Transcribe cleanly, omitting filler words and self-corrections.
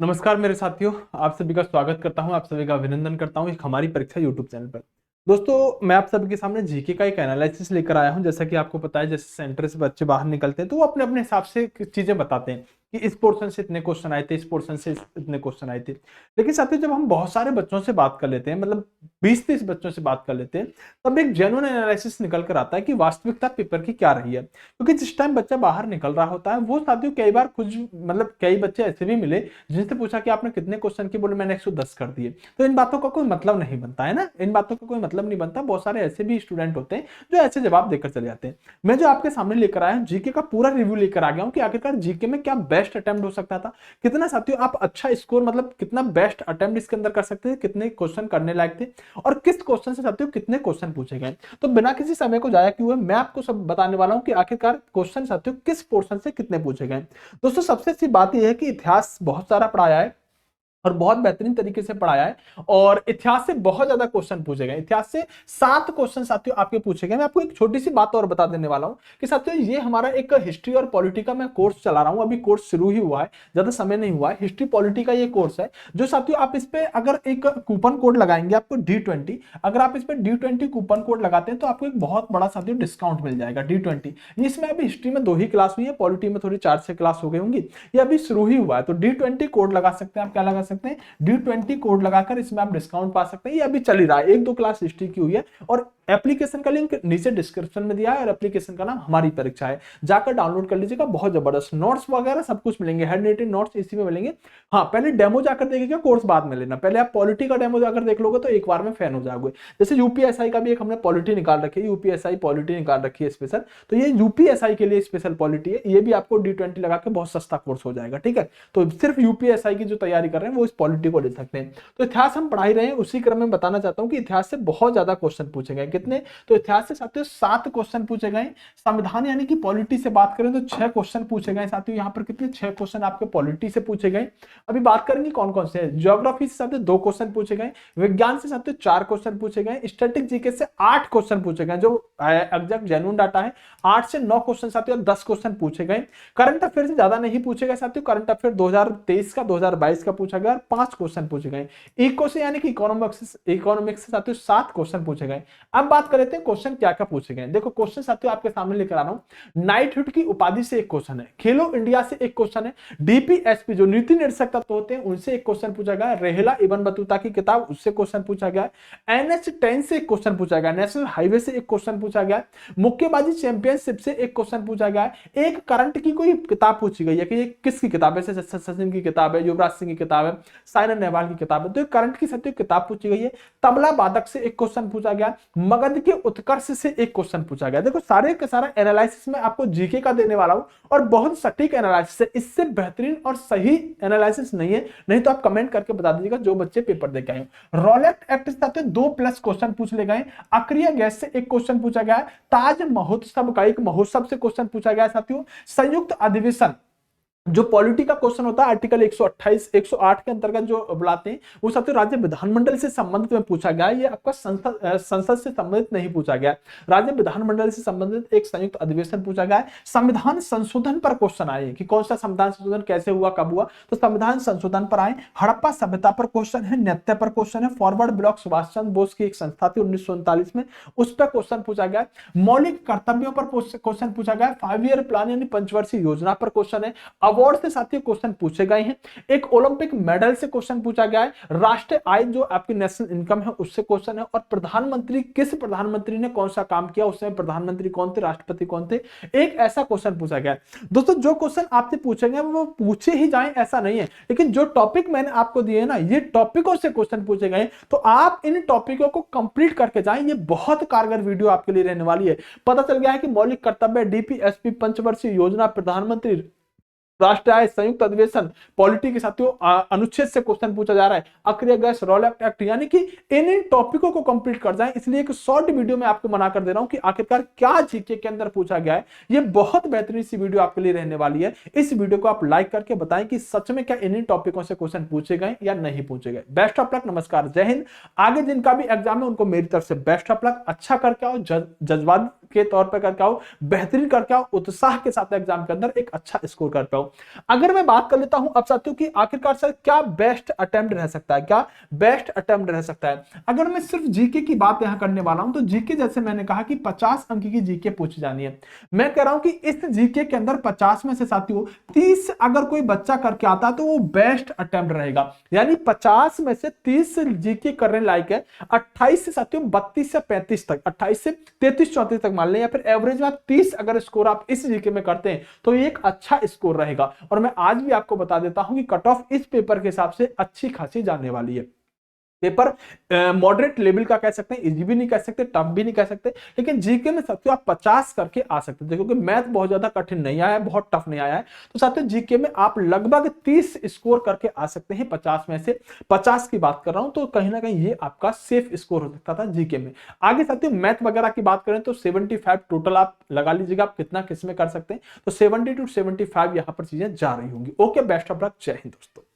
नमस्कार मेरे साथियों, आप सभी का स्वागत करता हूं, आप सभी का अभिनंदन करता हूं एक हमारी परीक्षा यूट्यूब चैनल पर। दोस्तों, मैं आप सभी के सामने जीके का एक एनालिसिस लेकर आया हूं। जैसा कि आपको पता है, जैसे सेंटर से बच्चे बाहर निकलते हैं तो वो अपने अपने हिसाब से चीजें बताते हैं कि इस पोर्शन से इतने क्वेश्चन आए थे, इस पोर्शन से इतने क्वेश्चन आए थे। लेकिन साथियों, जब हम बहुत सारे बच्चों से बात कर लेते हैं, मतलब 20-30 बच्चों से बात कर लेते हैं, तब एक जेन्युइन एनालिसिस निकल कर आता है कि वास्तविकता पेपर की क्या रही है। क्योंकि जिस टाइम बच्चा बाहर निकल रहा होता है, वो साथियों कई बार कुछ मतलब कई बच्चे ऐसे भी मिले जिनसे पूछा कि आपने कितने क्वेश्चन किए, बोले मैंने 110 कर दिए। तो इन बातों का कोई मतलब नहीं बनता है ना, इन बातों का कोई मतलब नहीं बनता। बहुत सारे ऐसे भी स्टूडेंट होते हैं जो ऐसे जवाब देकर चले जाते हैं। मैं जो आपके सामने लेकर आया हूं, जीके का पूरा रिव्यू लेकर आ गया हूं कि आखिरकार जीके में क्या बेस्ट अटेम्प्ट हो सकता था, कितना साथियों आप अच्छा स्कोर, मतलब कितना बेस्ट अटेम्प्ट इसके अंदर कर सकते थे, कितने क्वेश्चन करने लायक थे और किस क्वेश्चन से साथियों कितने क्वेश्चन पूछे गए। तो बिना किसी समय को जाया किए हुए मैं आपको सब बताने वाला हूं कि आखिरकार क्वेश्चन साथियों किस पोर्शन से कितने पूछे गए। दोस्तों, सबसे अच्छी बात यह है कि इतिहास बहुत सारा पढ़ाया है और बहुत बेहतरीन तरीके से पढ़ाया है और इतिहास से बहुत ज्यादा क्वेश्चन पूछे गए। इतिहास से 7 क्वेश्चन साथियों आपके पूछे गए। मैं आपको एक छोटी सी बात और बता देने वाला हूं कि साथियों ये हमारा एक हिस्ट्री और पॉलिटी का मैं कोर्स चला रहा हूं। अभी कोर्स शुरू ही हुआ है, ज्यादा समय नहीं हुआ है। हिस्ट्री पॉलिटी का ये कोर्स है जो साथियों आप इस पे अगर एक कूपन कोड लगाएंगे आपको D20, अगर आप इस पे D20 कूपन कोड लगाते हैं तो आपको एक बहुत बड़ा साथियों डिस्काउंट मिल जाएगा D20। इसमें अभी हिस्ट्री में 2 ही क्लास हुई है, पॉलिटी में थोड़ी 4-6 क्लास हो गई होंगी। ये अभी शुरू ही हुआ है, तो D20 कोड लगा सकते हैं। आप क्या लगा सकते हैं? D20 कोड लगाकर इसमें आप डिस्काउंट पा सकते हैं। ये अभी चल ही रहा है, 1-2 क्लास हिस्ट्री की हुई है और एप्लीकेशन का लिंक नीचे डिस्क्रिप्शन में दिया है और एप्लीकेशन का नाम हमारी परीक्षा है। जाकर डाउनलोड कर लीजिएगा, बहुत जबरदस्त नोट्स वगैरह सब कुछ मिलेंगे, हैंड नोट्स इसी में मिलेंगे। हाँ, पहले डेमो जाकर देखिएगा, कोर्स बाद में लेना। पहले आप पॉलिटी का डेमो जाकर देख लोगे तो एक बार में फैन हो जाओगे। जैसे यूपीएसआई का भी एक हमने पॉलिटी निकाल रखी है, यूपीएसआई पॉलिटी निकाल रखी है स्पेशल, तो ये यूपीएसआई के लिए स्पेशल पॉलिटी है। ये भी आपको D20 लगा के बहुत सस्ता कोर्स हो जाएगा, ठीक है। तो सिर्फ यूपीएसआई की जो तैयारी कर रहे हैं वो इस पॉलिटी को ले सकते हैं। तो इतिहास हम पढ़ा ही रहे हैं, उसी क्रम में बताना चाहता हूं कि इतिहास से बहुत ज्यादा क्वेश्चन पूछे गए। कितने? तो इतिहास से साथियों 7 क्वेश्चन पूछे गए। संविधान यानी कि पॉलिटी से बात करें तो 6 क्वेश्चन पूछे गए साथियों। यहाँ पर कितने? 6 क्वेश्चन आपके पॉलिटी से पूछे गए। अभी बात करेंगे कौन कौन से। ज्योग्राफी से साथियों 2 क्वेश्चन पूछे गए, विज्ञान से साथियों 4 क्वेश्चन पूछे गए, स्टैटिक जीके से 8 क्वेश्चन पूछे गए, जो एग्जैक्ट जेन्युइन डाटा है। 8 से 9 क्वेश्चन साथियों, 10 क्वेश्चन पूछे गए। करंट अफेयर से ज्यादा नहीं पूछे गए साथियों। करंट अफेयर 2023 का 2022 का पूछा गया और 5 क्वेश्चन पूछे गए। इको से यानी कि इकोनॉमिक्स से साथियों 7 क्वेश्चन पूछे गए। अब बात कर लेते हैं क्वेश्चन क्या क्या पूछे गए। देखो, क्वेश्चन साथियों आपके सामने लेकर आ रहा हूं। नाइटहुड की उपाधि से एक क्वेश्चन है, खेलो इंडिया से एक क्वेश्चन है, डीपीएसपी जो नीति निर्देशक तत्व होते हैं उनसे एक क्वेश्चन पूछा गया, रेहला इब्न बतूता की किताब उससे क्वेश्चन पूछा गया, NH10 से एक क्वेश्चन पूछा गया, नेशनल हाईवे से एक क्वेश्चन पूछा गया, मुक्केबाजी चैंपियनशिप से एक क्वेश्चन पूछा गया, एक करंट की कोई किताब पूछी गई है कि ये किसकी किताब है, जैसे सचिन की किताब है, युवराज सिंह की किताब है, साइना नेहवाल की किताब है, तो करंट की सत्य किताब पूछी गई है। तबला वादक से एक क्वेश्चन पूछा गया, मगध के उत्कर्ष से एक क्वेश्चन पूछा गया। देखो, सारे का सारा एनालिसिस में आपको जीके का देने वाला हूं और बहुत सटीक एनालिसिस है, इससे बेहतरीन और सही एनालिसिस नहीं है। नहीं तो आप कमेंट करके बता दीजिएगा जो बच्चे पेपर दे के आए। रॉलेट एक्ट से 2+ क्वेश्चन पूछ ले गए, अक्रिय गैस से एक क्वेश्चन पूछा गया, ताज महोत्सव का एक महोत्सव से क्वेश्चन पूछा गया साथियों, संयुक्त अधिवेशन जो पॉलिटी का क्वेश्चन होता है आर्टिकल 128 108 के अंतर्गत जो बुलाते हैं वो साथियों राज्य विधानमंडल से संबंधित में पूछा गया। ये आपका संसद से संबंधित नहीं पूछा गया, राज्य विधानमंडल से संबंधित एक संयुक्त अधिवेशन पूछा गया है। संविधान संशोधन पर क्वेश्चन आए कि कौन सा संविधान संशोधन कैसे हुआ, कब हुआ, तो संविधान संशोधन पर आए। हड़प्पा सभ्यता पर क्वेश्चन है, नृत्य पर क्वेश्चन है, फॉरवर्ड ब्लॉक सुभाष चंद्र बोस की एक संस्था थी 1939 में, उस पर क्वेश्चन पूछा गया। मौलिक कर्तव्यों पर क्वेश्चन पूछा गया। 5 ईयर प्लान यानी पंचवर्षीय योजना पर क्वेश्चन है। अवार्ड से साथियों क्वेश्चन पूछे गए हैं। एक ओलंपिक मेडल से क्वेश्चन पूछा गया है। राष्ट्रीय आय जो आपकी नेशनल इनकम है उससे क्वेश्चन है। और प्रधानमंत्री, किस प्रधानमंत्री ने कौन सा काम किया, उसमें प्रधानमंत्री कौन थे, राष्ट्रपति कौन थे, एक ऐसा क्वेश्चन पूछा गया है। दोस्तों, जो क्वेश्चन आपसे पूछेंगे वो पूछे ही जाएं ऐसा नहीं है, लेकिन जो टॉपिक मैंने आपको दिए ना, ये टॉपिकों से क्वेश्चन पूछे गए, तो आप इन टॉपिकों को कंप्लीट करके जाएं। ये बहुत कारगर वीडियो आपके लिए रहने वाली है। पता चल गया है कि मौलिक कर्तव्य, डीपीएसपी, पंचवर्षीय योजना, प्रधानमंत्री, राष्ट्रीय आय, संयुक्त अधिवेशन, पॉलिटी के साथियों अनुच्छेद से क्वेश्चन पूछा जा रहा है, अक्रिय गैस, रॉलेट एक्ट, यानी कि इन टॉपिकों को कंप्लीट कर जाएं। इसलिए एक शॉर्ट वीडियो में आपको मना कर दे रहा हूं कि आखिरकार क्या जीके के अंदर पूछा गया है। ये बहुत बेहतरीन सी वीडियो आपके लिए रहने वाली है। इस वीडियो को आप लाइक करके बताएं कि सच में क्या इन टॉपिकों से क्वेश्चन पूछे गए या नहीं पूछे गए। बेस्ट ऑफ लक, नमस्कार, जय हिंद। आगे जिनका भी एग्जाम है उनको मेरी तरफ से बेस्ट ऑफ लक। अच्छा करके आओ, जज्बात के तौर पर करके आओ, बेहतरीन करके आओ, उत्साह के साथ एग्जाम के अंदर एक अच्छा स्कोर कर पाओ। अगर मैं बात कर लेता हूं अब साथियों की आखिरकार सर क्या बेस्ट अटेम्प्ट रह सकता है, क्या बेस्ट अटेम्प्ट रह सकता है। अगर मैं सिर्फ जीके की बात यहां करने वाला हूं तो जीके जैसे मैंने कहा कि 50 अंक की जीके पूछी जानी है। मैं कह रहा हूं कि इस जीके के अंदर 50 में से साथियों 30 अगर कोई बच्चा करके आता तो वो बेस्ट अटेम्प्ट रहेगा। यानी 50 में से 30 जीके करने लायक है, 28 से साथियों 32 से 35 तक, 28 से 33 34 तक मान लें, या फिर एवरेज में 30 अगर स्कोर आप इस जीके में करते हैं तो ये एक अच्छा स्कोर रहेगा। और मैं आज भी आपको बता देता हूं कि कट ऑफ इस पेपर के हिसाब से अच्छी खासी जाने वाली है। पेपर मॉडरेट लेवल का कह सकते हैं, इजी भी नहीं कह सकते, टफ भी नहीं कह सकते, लेकिन जीके में साथियों आप 50 करके आ सकते हैं क्योंकि मैथ बहुत ज्यादा कठिन नहीं आया है, बहुत टफ नहीं आया है। तो साथियों जीके में आप लगभग 30 स्कोर करके आ सकते हैं 50 में से। 50 की बात कर रहा हूं तो कहीं ना कहीं ये आपका सेफ स्कोर हो सकता था जीके में। आगे साथियों मैथ वगैरह की बात करें तो 75 टोटल आप लगा लीजिएगा, आप कितना किस में कर सकते हैं, तो 70 to 75 यहां पर चीजें जा रही होंगी। ओके, बेस्ट ऑफ लक, जय हिंद दोस्तों।